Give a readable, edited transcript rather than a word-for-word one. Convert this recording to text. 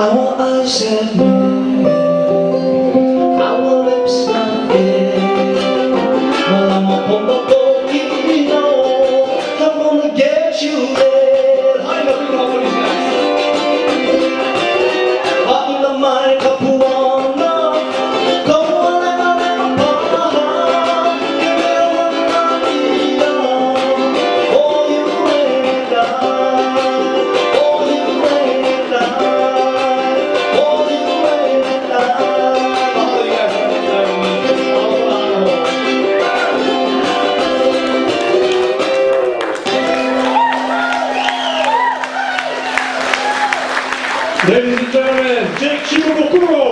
Our eyes have met, our lips not yet. Well, I'm on the boat, you know, I'm gonna get you there. I'm a big hole, in the mind, Capuana. Go on and on and on. Give me a one night, oh, you and I. Oh, you and I. Oh, you and Ladies and gentlemen, Jake Shimabukuro.